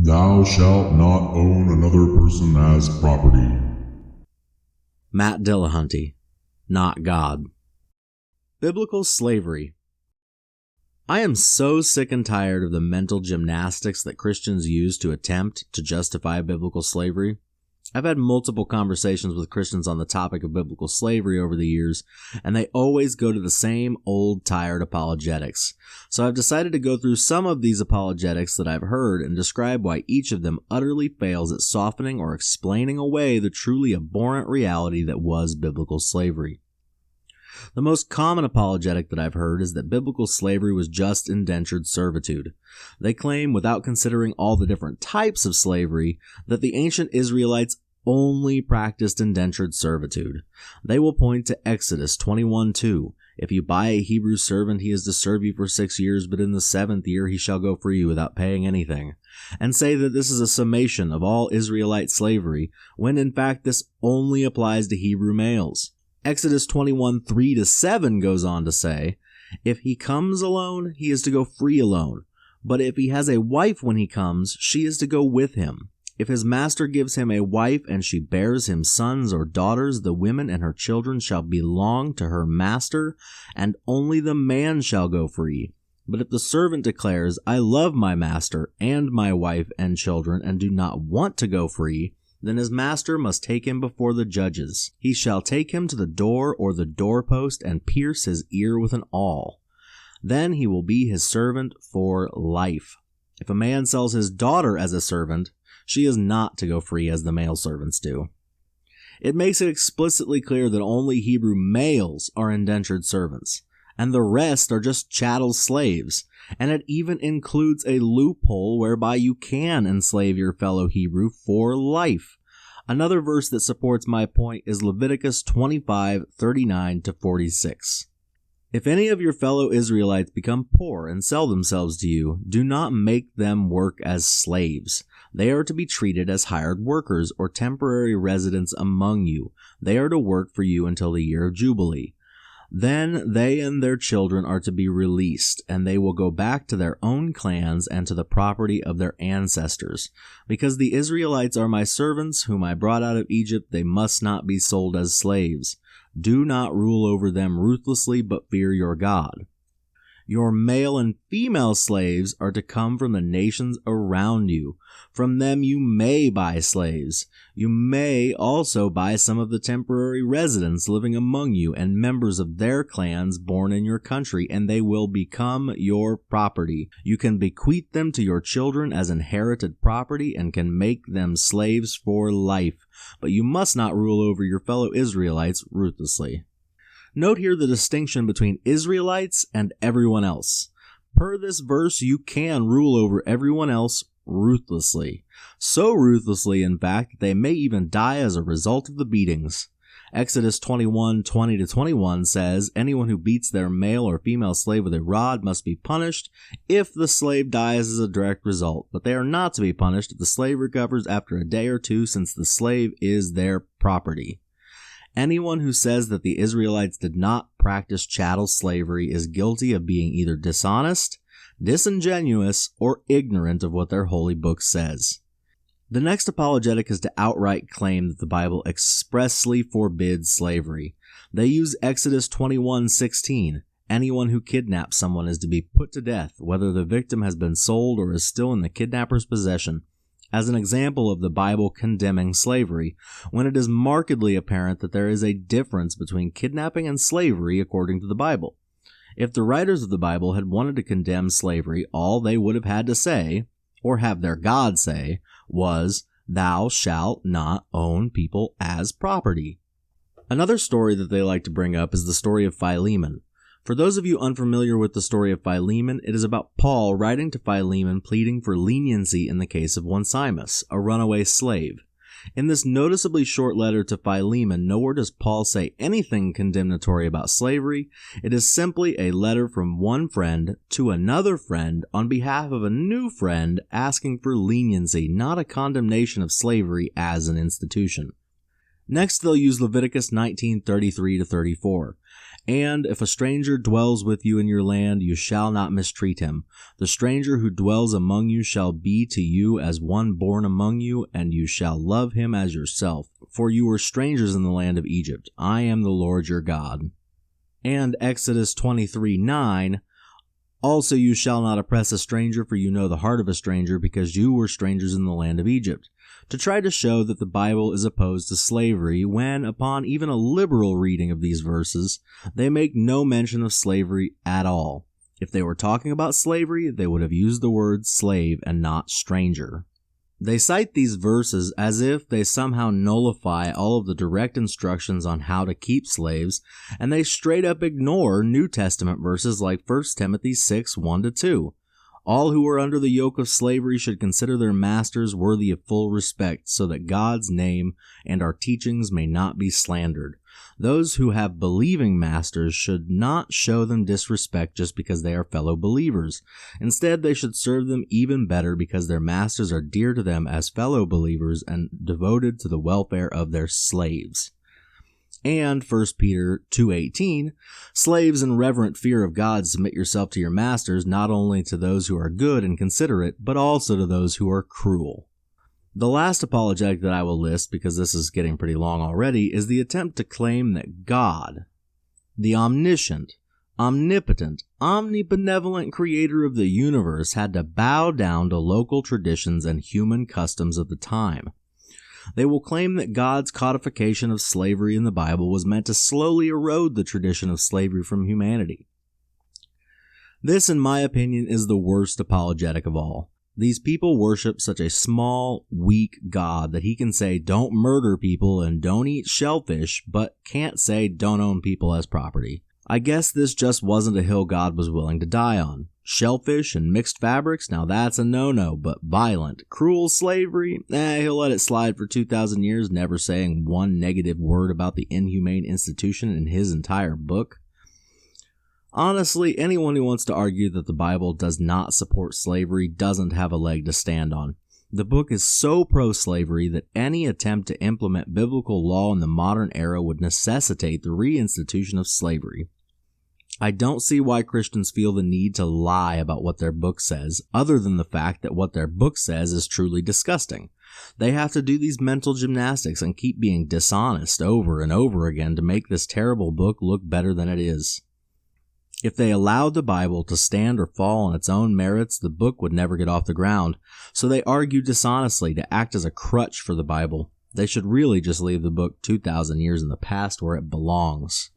Thou shalt not own another person as property. Matt Dillahunty, not God. Biblical slavery. I am so sick and tired of the mental gymnastics that Christians use to attempt to justify biblical slavery. I've had multiple conversations with Christians on the topic of biblical slavery over the years, and they always go to the same old tired apologetics. So I've decided to go through some of these apologetics that I've heard and describe why each of them utterly fails at softening or explaining away the truly abhorrent reality that was biblical slavery. The most common apologetic that I've heard is that biblical slavery was just indentured servitude. They claim, without considering all the different types of slavery, that the ancient Israelites only practiced indentured servitude. They will point to Exodus 21:2. If you buy a Hebrew servant, he is to serve you for 6 years, but in the 7th year he shall go free without paying anything, and say that this is a summation of all Israelite slavery, when in fact this only applies to Hebrew males. Exodus 21:3-7 goes on to say, if he comes alone, he is to go free alone. But if he has a wife when he comes, she is to go with him. If his master gives him a wife and she bears him sons or daughters, the women and her children shall belong to her master, and only the man shall go free. But if the servant declares, I love my master and my wife and children and do not want to go free, then his master must take him before the judges. He shall take him to the door or the doorpost and pierce his ear with an awl. Then he will be his servant for life. If a man sells his daughter as a servant, she is not to go free as the male servants do. It makes it explicitly clear that only Hebrew males are indentured servants, and the rest are just chattel slaves, and it even includes a loophole whereby you can enslave your fellow Hebrew for life. Another verse that supports my point is Leviticus 25:39-46. If any of your fellow Israelites become poor and sell themselves to you, do not make them work as slaves. They are to be treated as hired workers or temporary residents among you. They are to work for you until the year of Jubilee. Then they and their children are to be released, and they will go back to their own clans and to the property of their ancestors. Because the Israelites are my servants, whom I brought out of Egypt, they must not be sold as slaves. Do not rule over them ruthlessly, but fear your God. Your male and female slaves are to come from the nations around you. From them you may buy slaves. You may also buy some of the temporary residents living among you and members of their clans born in your country, and they will become your property. You can bequeath them to your children as inherited property and can make them slaves for life, but you must not rule over your fellow Israelites ruthlessly. Note here the distinction between Israelites and everyone else. Per this verse, you can rule over everyone else ruthlessly. So ruthlessly, in fact, that they may even die as a result of the beatings. Exodus 21:20-21 says, anyone who beats their male or female slave with a rod must be punished if the slave dies as a direct result, but they are not to be punished if the slave recovers after a day or two, since the slave is their property. Anyone who says that the Israelites did not practice chattel slavery is guilty of being either dishonest, disingenuous, or ignorant of what their holy book says. The next apologetic is to outright claim that the Bible expressly forbids slavery. They use Exodus 21:16. Anyone who kidnaps someone is to be put to death, whether the victim has been sold or is still in the kidnapper's possession, as an example of the Bible condemning slavery, when it is markedly apparent that there is a difference between kidnapping and slavery according to the Bible. If the writers of the Bible had wanted to condemn slavery, all they would have had to say, or have their God say, was, thou shalt not own people as property. Another story that they like to bring up is the story of Philemon. For those of you unfamiliar with the story of Philemon, it is about Paul writing to Philemon pleading for leniency in the case of Onesimus, a runaway slave. In this noticeably short letter to Philemon, nowhere does Paul say anything condemnatory about slavery. It is simply a letter from one friend to another friend on behalf of a new friend asking for leniency, not a condemnation of slavery as an institution. Next, they'll use Leviticus 19:33-34. And if a stranger dwells with you in your land, you shall not mistreat him. The stranger who dwells among you shall be to you as one born among you, and you shall love him as yourself. For you were strangers in the land of Egypt. I am the Lord your God. And Exodus 23:9, also you shall not oppress a stranger, for you know the heart of a stranger, because you were strangers in the land of Egypt. To try to show that the Bible is opposed to slavery, when, upon even a liberal reading of these verses, they make no mention of slavery at all. If they were talking about slavery, they would have used the word slave and not stranger. They cite these verses as if they somehow nullify all of the direct instructions on how to keep slaves, and they straight up ignore New Testament verses like 1 Timothy 6:1-2. All who are under the yoke of slavery should consider their masters worthy of full respect, so that God's name and our teachings may not be slandered. Those who have believing masters should not show them disrespect just because they are fellow believers. Instead, they should serve them even better because their masters are dear to them as fellow believers and devoted to the welfare of their slaves. And 1 Peter 2:18, slaves in reverent fear of God, submit yourself to your masters, not only to those who are good and considerate, but also to those who are cruel. The last apologetic that I will list, because this is getting pretty long already, is the attempt to claim that God, the omniscient, omnipotent, omnibenevolent creator of the universe, had to bow down to local traditions and human customs of the time. They will claim that God's codification of slavery in the Bible was meant to slowly erode the tradition of slavery from humanity. This, in my opinion, is the worst apologetic of all. These people worship such a small, weak God that he can say don't murder people and don't eat shellfish, but can't say don't own people as property. I guess this just wasn't a hill God was willing to die on. Shellfish and mixed fabrics, now that's a no-no, but violent, cruel slavery, he'll let it slide for 2,000 years, never saying one negative word about the inhumane institution in his entire book. Honestly, anyone who wants to argue that the Bible does not support slavery doesn't have a leg to stand on. The book is so pro-slavery that any attempt to implement biblical law in the modern era would necessitate the reinstitution of slavery. I don't see why Christians feel the need to lie about what their book says, other than the fact that what their book says is truly disgusting. They have to do these mental gymnastics and keep being dishonest over and over again to make this terrible book look better than it is. If they allowed the Bible to stand or fall on its own merits, the book would never get off the ground, so they argue dishonestly to act as a crutch for the Bible. They should really just leave the book 2,000 years in the past where it belongs.